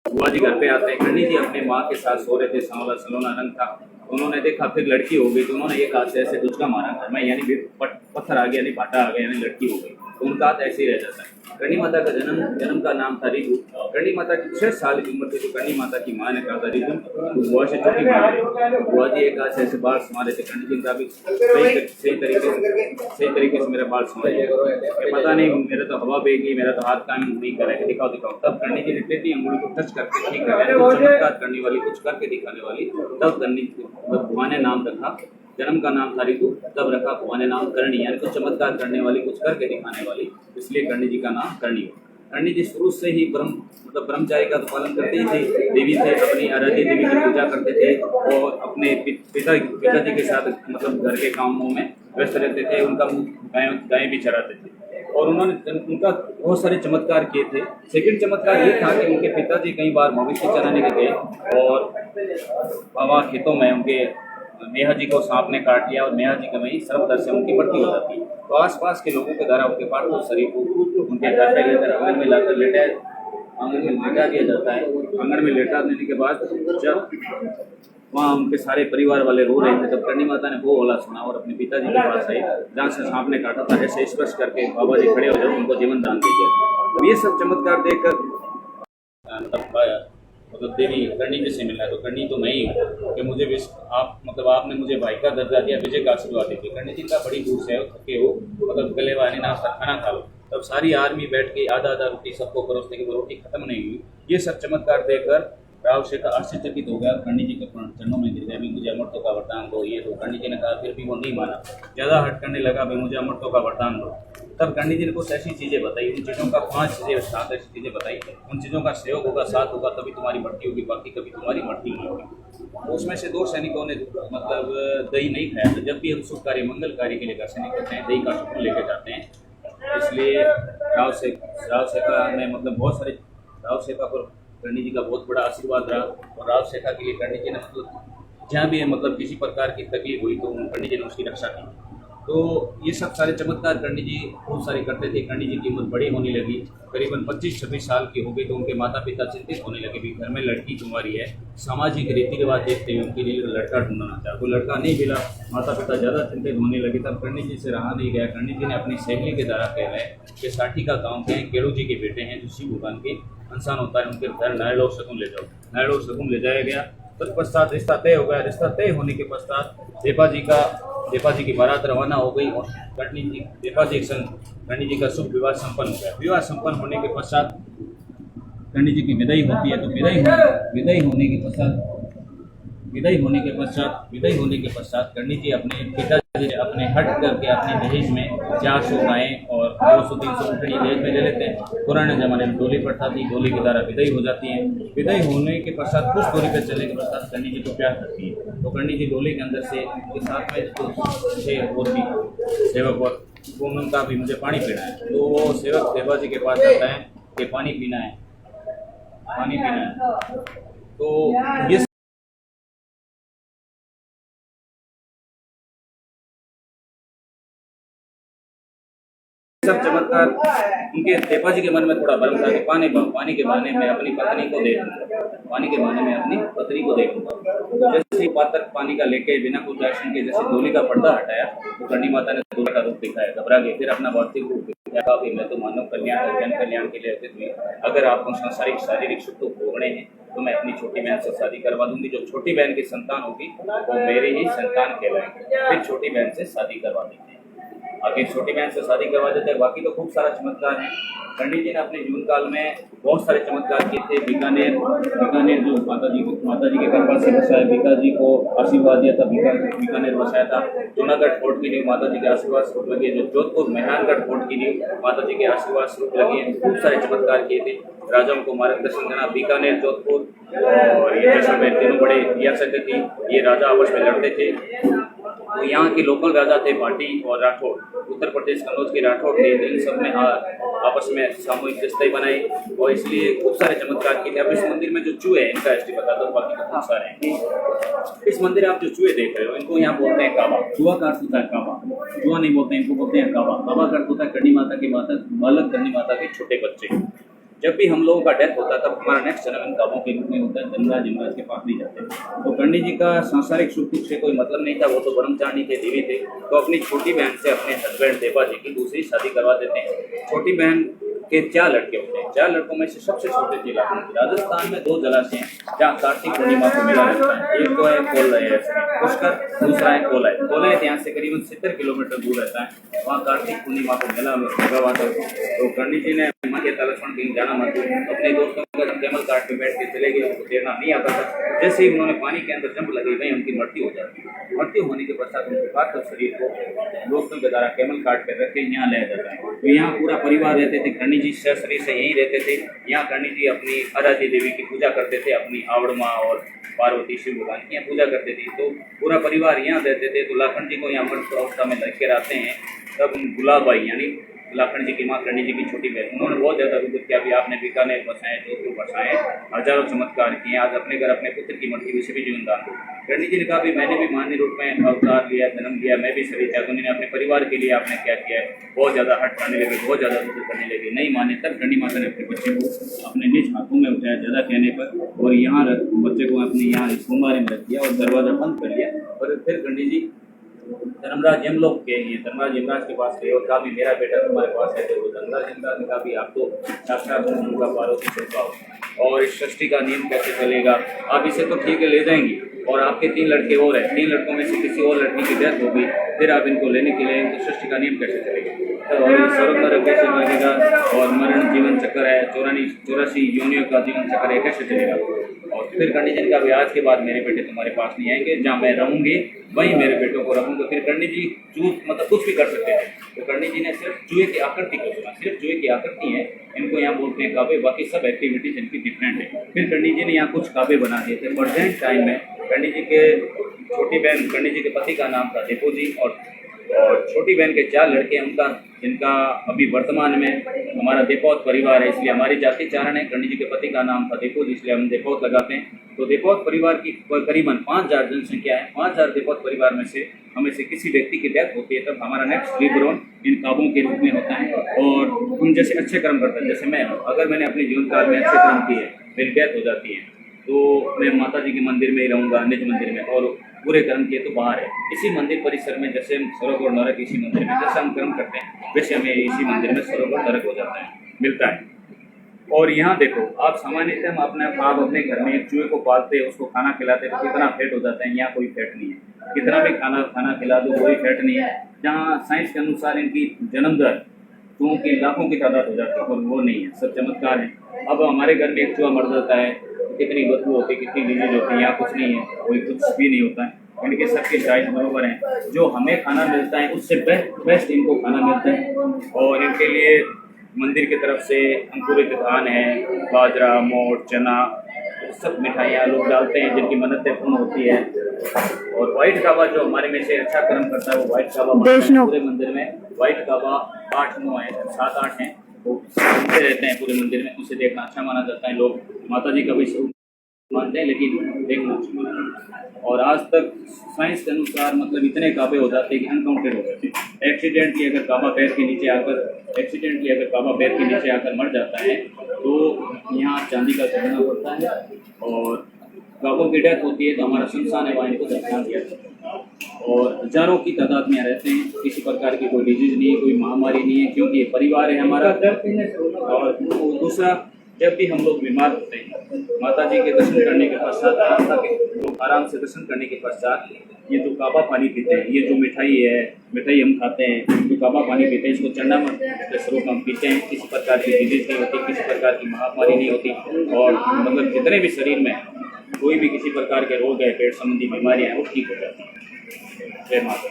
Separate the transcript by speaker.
Speaker 1: बुआ जी घर पे आते हैं। करणी जी अपने माँ के साथ सो रहे थे, सांवला सलोना रंग था। उन्होंने देखा फिर लड़की हो गई, तो उन्होंने एक हाथ से ऐसे डुचका मारा घर में, यानी पत्थर आ गया, यानी भाटा आ गया, यानी लड़की हो गई। तो उनका हाथ ऐसे ही रह जाता है। करणी माता का जन्म का नाम था रितु। करणी माता की 6 साल की उम्र थी तो करणी माता की माँ ने कहा था रितु तो बुआ से चुटकी मार ले। बुआ जी एक हाथ से ऐसे बाल संवारे थे। करणी जी का भी सही तरीके से मेरा बाल संवारे, पता नहीं मेरा तो हवा बेगी, मेरा तो हाथ काम नहीं कर रहे, दिखाओ दिखाओ। तब करणी जी ने टेढ़ी अंगुली को टच करके ठीक कर चमत्कार करने वाली, कुछ करके दिखाने वाली, तब करणी बुआ ने नाम रखा। जन्म का नाम था रितु, तब रखा बुआ ने नाम करणी, यानी कुछ चमत्कार करने वाली, कुछ करके दिखाने वाली, इसलिए करणी जी का नाम करणी हुआ। करणी जी शुरू से ही ब्रह्मचारी का पालन करते ही थे। देवी थे, अपनी आराध्य देवी की पूजा करते थे और अपने पिताजी के साथ घर के कामों में व्यस्त रहते थे। उनका गाय भी चराते थे और उन्होंने उनका बहुत सारे चमत्कार किए थे। सेकंड चमत्कार ये था कि उनके पिताजी कई बार मवेशी चराने के गए और हवा खेतों में उनके नेहा जी को सांप ने काट लिया और नेहा जी के वहीं सर्वदर्श से उनकी मृत्यु हो जाती है। तो आसपास के लोगों के द्वारा उनके पार्थिव शरीर को उनके घर पे लेकर आंगन में लाकर लेटा दिया जाता है। आंगन में लेटा देने के बाद जब वहाँ उनके सारे परिवार वाले रो रहे थे, तब करणी माता ने वो होला सुना और अपने पिताजी के पास आई, जहाँ से सांप ने काटा था, ऐसे स्पर्श करके बाबा जी खड़े हो जाए, उनको जीवन दान दे दिया। तो ये सब चमत्कार देखकर मतलब देवी करणी जी से मिलना है तो करणी तो मैं ही हूँ कि मुझे भी आपने मुझे भाई का दर्जा दिया, विजय का आशीर्वाद दीजिए। करणी जी का बड़ी दूर से हो, थके हो, गले वाली नाश्ता खाना खा लो। तब सारी आर्मी बैठ के आधा रोटी सबको परोसने की, वो रोटी खत्म नहीं हुई। ये सब चमत्कार देखकर राव शेखर आश्चर्यचकित हो गया, करणी जी के चरणों में गिर गया, भी मुझे अमरत्व का वरदान दो। ये तो करणी जी ने कहा, फिर भी वो नहीं माना, ज़्यादा हट करने लगा, भी मुझे अमरत्व का वरदान दो। तब करणी जी ने कुछ ऐसी चीज़ें बताई, उन चीज़ों का 5 चीज़ें 7 ऐसी चीज़ें बताई, उन चीज़ों का सहयोग होगा, साथ होगा, तभी तुम्हारी मृत्यु होगी, बाकी कभी तुम्हारी मृत्यु नहीं होगी। तो उसमें से 2 सैनिकों ने दही नहीं खाया था। जब भी हम शुभ कार्य मंगल कार्य के लिए सैनिक होते हैं, दही का सुकून लेके जाते हैं। इसलिए राव शेखा ने बहुत सारे राव शेखा पर करणी जी का बहुत बड़ा आशीर्वाद रहा और राव शेखा के लिए करणी जी ने जहाँ भी किसी प्रकार की तकलीफ हुई तो करणी जी ने उसकी रक्षा की। तो ये सब सारे चमत्कार करणी जी बहुत सारे करते थे। करणी जी की उम्र बड़ी होने लगी, करीबन 25-26 साल की हो गई, तो उनके माता पिता चिंतित होने लगे भी घर में लड़की कुंवारी है। सामाजिक रीति रिवाज देखते हुए उनके लिए लड़का ढूंढना चाहा, तो लड़का नहीं मिला, माता पिता ज़्यादा चिंतित होने लगे। तब करणी जी से रहा नहीं गया, करणी जी ने अपनी सहेली के द्वारा कह रहे कि साठी का गाँव के केड़ू जी के बेटे हैं जो शिव भगवान के इंसान होता है, उनके घर नारायण शगुन ले जाओ। नारायण शगुन ले जाया गया, तत्पश्चात रिश्ता तय हो गया। रिश्ता तय होने के पश्चात देपा जी की बारात रवाना हो गई और देपा जी के संग करणी जी का शुभ विवाह संपन्न हो गया। विवाह संपन्न होने के पश्चात करणी जी की विदाई होती है। तो विदाई होने के पश्चात करणी जी अपने पिताजी ने अपने हट करके अपने दहेज में 400 गायें और 200-300 ऊँटनी दहेज में ले लेते हैं। पुराने जमाने में डोली प्रथा थी, डोली के द्वारा विदाई हो जाती है। विदाई होने के पश्चात कुछ दूरी पर चलने के पश्चात करणी जी को प्यार करती है। तो करणी जी डोली के अंदर से के साथ में और भी सेवक और उनका भी मुझे पानी पीना है, तो वो सेवक देवा जी के पास आता है कि पानी पीना है। तो ये सब चमत्कार उनके देपा जी के मन में थोड़ा भ्रम था कि पानी के बहाने में अपनी पत्नी को देखूंगा। तो जैसे ही पात्र पानी का लेके बिना कुछ एक्शन के जैसे डोली का पर्दा हटाया तो करणी माता ने डोली का रूप दिखाया, घबरा गई, फिर अपना भौतिक रूप दिखाया कि मैं तो मानव कल्याण और जन कल्याण के लिए अतीत हुई। अगर आपको सांसारिक शारीरिक सुख तो भोगने हैं तो मैं अपनी छोटी बहन से शादी करवा दूंगी। जो छोटी बहन की संतान होगी वो मेरी ही संतान कहलाएंगे। फिर छोटी बहन से शादी करवा देते हैं। आगे छोटी बहन से शादी करवा देते हैं। बाकी तो खूब सारा चमत्कार है। करणी जी ने अपने जीवन काल में बहुत सारे चमत्कार किए थे। बीकानेर जो माता जी के कृपा से बसाया, बीका जी को आशीर्वाद दिया था, बीकानेर बसाया था। जूनागढ़ फोर्ट की नींव माता जी के आशीर्वाद स्वरूप लगी है। जो जोधपुर मेहरानगढ़ फोर्ट की नींव माता जी के आशीर्वाद स्वरूप लगी है। खूब सारे चमत्कार किए थे। राजाओं को मार्गदर्शन देना, बीकानेर, जोधपुर और ये जैसलमेर तीनों बड़े रियासतें थी। ये राजा आपस में लड़ते थे। तो यहाँ के लोकल राजा थे भाटी और राठौड़, उत्तर प्रदेश कन्नौज के राठौड़ थे। इन सब ने आपस में सामूहिक रिश्ते बनाए और इसलिए खूब सारे चमत्कार किए थे। अब इस मंदिर में जो चूहे हैं इनका हिस्ट्री बता दो, बाकी तो खूब सारे हैं। इस मंदिर में आप जो चूहे देख रहे हो इनको यहाँ बोलते हैं काबा। चूहा का अर्थ होता है काबा, चूहा नहीं बोलते हैं, इनको बोलते हैं काबा। काबा का अर्थ होता है करणी माता के बालक, करणी माता के छोटे बच्चे। जब भी हम लोगों का डेथ होता है तब हमारा नेक्स्ट जन्म इन काबों के रूप में होता है, धनराज यमराज के पास नहीं जाते। तो पंडित जी का सांसारिक सुख दुख से कोई मतलब नहीं था, वो तो ब्रह्मचारी थे, देवी थे। तो अपनी छोटी बहन से अपने हस्बैंड देवा जी की दूसरी शादी करवा देते हैं। छोटी बहन के 4 लड़के होते हैं, 4 लड़कों में से सबसे छोटे थे राजस्थान में 2 जलाशय हैं जहाँ कार्तिक पूर्णिमा को मेला लगता है। एक तो है पुष्कर, दूसरा है कोलाय। कोलाय यहाँ से करीबन 70 किलोमीटर दूर रहता है। वहाँ कार्तिक पूर्णिमा को मेला लगा हुआ था। तो पंडित जी ने लक्ष्मण कहीं जाना मत, अपने दोस्तों के साथ कैमल कार्ट पे बैठ के चले गए। उनको तैरना नहीं आता था। जैसे ही उन्होंने पानी के अंदर जंप लगी वहीं उनकी मृत्यु हो जाती है। मृत्यु होने के पश्चात उनके पार्थिव शरीर को दोस्तों के द्वारा कैमल कार्ट पे रख के यहाँ लाया जाता है। तो यहाँ पूरा परिवार रहते थे। कर्णी जी शरीर से यहीं रहते थे। यहाँ कर्णी जी अपनी आराध्य देवी की पूजा करते थे, अपनी आवड़ माँ और पार्वती शिव भगवान की यहाँ पूजा करते थे। तो पूरा परिवार यहाँ रहते थे। तो लाखन जी को यहाँ मृत अवस्था में लेकर आते हैं। तब गुलाबाई यानी लाखन जी की माँ कर्णी जी की छोटी बहन, उन्होंने बहुत ज़्यादा रुद्र किया। भी आपने बीकानेर बसाए, जोधपुर बसाए, हजारों चमत्कार किए। आज अपने घर अपने पुत्र की मृत्यु से भी जीवन दान। कर्णी जी ने कहा भी मैंने भी मान्य रूप में अवतार लिया, जन्म लिया, मैं भी शरीर त्याग। उन्होंने अपने परिवार के लिए आपने क्या किया है, बहुत ज़्यादा हट करने लगे, बहुत ज़्यादा रुद्र करने लगे। नहीं माने तब कर्णी माता ने अपने बच्चे को अपने निज हाथों में उठाया ज़्यादा कहने पर, और यहाँ बच्चे को अपने यहाँ कुमारे में रख दिया और दरवाज़ा बंद कर लिया। और फिर कर्णी जी धर्मराज यमलोक के लिए धर्मराज यमराज के पास गए और कहा भी मेरा बेटा तुम्हारे पास है। तो धर्मराज यमराज ने कहा भी आप तो साक्षात का पार्वती स्वरूप हो और इस सृष्टि का नियम कैसे चलेगा, आप इसे तो ठीक है ले जाएंगी और आपके 3 लड़के और हैं, 3 लड़कों में से किसी और लड़की की डेथ हो गई, फिर आप इनको लेने के लिए तो सृष्टि का नियम कैसे चलेगा और स्वर्ग नरक कैसे लगेगा और मरण जीवन चक्र है, 84 योनियों का जीवन चक्र है, कैसे चलेगा। और फिर कर्णी जी का भी आज के बाद मेरे बेटे तुम्हारे पास नहीं आएंगे, जहाँ मैं रहूंगी वहीं मेरे बेटों को रखूंगा। फिर कर्णी जी मतलब कुछ भी कर सकते हैं। तो कर्णी जी ने सिर्फ चूहे की आकृति को चुना, सिर्फ चूहे की आकृति है, इनको यहाँ बोलते हैं काबे, बाकी सब एक्टिविटीज इनकी डिफरेंट है। फिर कर्णी जी ने यहाँ कुछ काबे बना दिए थे। प्रेजेंट टाइम में कर्णी जी के छोटी बहन, कर्णी जी के पति का नाम था देपो जी, और छोटी बहन के 4 लड़के हैं उनका, जिनका अभी वर्तमान में हमारा देपौत परिवार है, इसलिए हमारी जाति चारण है। कर्णी जी के पति का नाम था देपोत, इसलिए हम देपौत लगाते हैं। तो देपौत परिवार की करीबन 5000 जनसंख्या है। 5000 देपौत परिवार में से हमें से किसी व्यक्ति की डेथ होती है तब हमारा नेक्स्ट रीबोर्न इन काबों के रूप में होता है। और हम जैसे अच्छे कर्म करते हैं, जैसे मैं अगर मैंने अपने जीवन काल में अच्छे कर्म किए, मेरी डेथ हो जाती है तो मैं माता जी के मंदिर में ही रहूँगा, निज मंदिर में, और बुरे कर्म किए तो बाहर है। इसी मंदिर परिसर में जैसे हम स्वर्ग और नरक इसी मंदिर में, जैसे हम कर्म करते हैं वैसे हमें इसी मंदिर में स्वर्ग और नरक हो जाता है, मिलता है। और यहाँ देखो आप सामान्यतः हम आप अपने घर में एक चूहे को पालते हैं, उसको खाना खिलाते हैं तो कितना फैट हो जाता है। यहाँ कोई फैट नहीं है, कितना भी खाना खिला दो कोई फैट नहीं है। जहाँ साइंस के अनुसार इनकी जन्म दर चूहों की लाखों की तादाद हो जाती है, और वो नहीं है, सब चमत्कार है। अब हमारे घर में एक चूहा मर जाता है, कितनी बदबू होती है, कितनी डिजीज होती है। यहाँ कुछ नहीं है, कोई कुछ भी नहीं होता है। इनके सबके साइज बराबर हैं। जो हमें खाना मिलता है उससे बेस्ट इनको खाना मिलता है। और इनके लिए मंदिर की तरफ से अंकुरित धान है, बाजरा, मोट, चना, सब मिठाइयाँ लोग डालते हैं जिनकी मन्नतें पूर्ण होती है। और व्हाइट काबा जो हमारे में से अच्छा कर्म करता है वो व्हाइट काबा पूरे मंदिर में। व्हाइट काबा 8-9 है, 7-8 हैं, वो घूमते रहते हैं पूरे मंदिर में। उसे देखना अच्छा माना जाता है। लोग माता जी का भी स्वरूप मानते हैं लेकिन देखना अच्छा माना जाता है। और आज तक साइंस के अनुसार मतलब इतने काबे हो जाते हैं कि अनकाउंटेड हो जाते हैं। एक्सीडेंटली अगर काबा पैर के नीचे आकर मर जाता है तो यहाँ चांदी का चढ़ना पड़ता है। और काबों की डेथ होती है तो हमारा शमशान है, वहाँ इनको दफना दिया जाता है। और हजारों की तादाद में रहते हैं, किसी प्रकार की कोई डिजीज नहीं है, कोई महामारी नहीं है, क्योंकि ये परिवार है हमारा। और दूसरा, जब भी हम लोग बीमार होते हैं माता जी के दर्शन करने के पश्चात आराम से दर्शन करने के पश्चात ये जो काबा पानी पीते हैं, ये जो मिठाई हम खाते हैं, जो काबा पानी पीते हैं, इसको चंडा मत के स्वरूप हम पीते हैं। किसी प्रकार की डिजीज नहीं होती, किसी प्रकार की महामारी नहीं होती। और मतलब जितने भी शरीर में कोई भी किसी प्रकार के रोग है, पेट संबंधी बीमारियाँ हैं, वो ठीक हो जाती हैं। जय माता।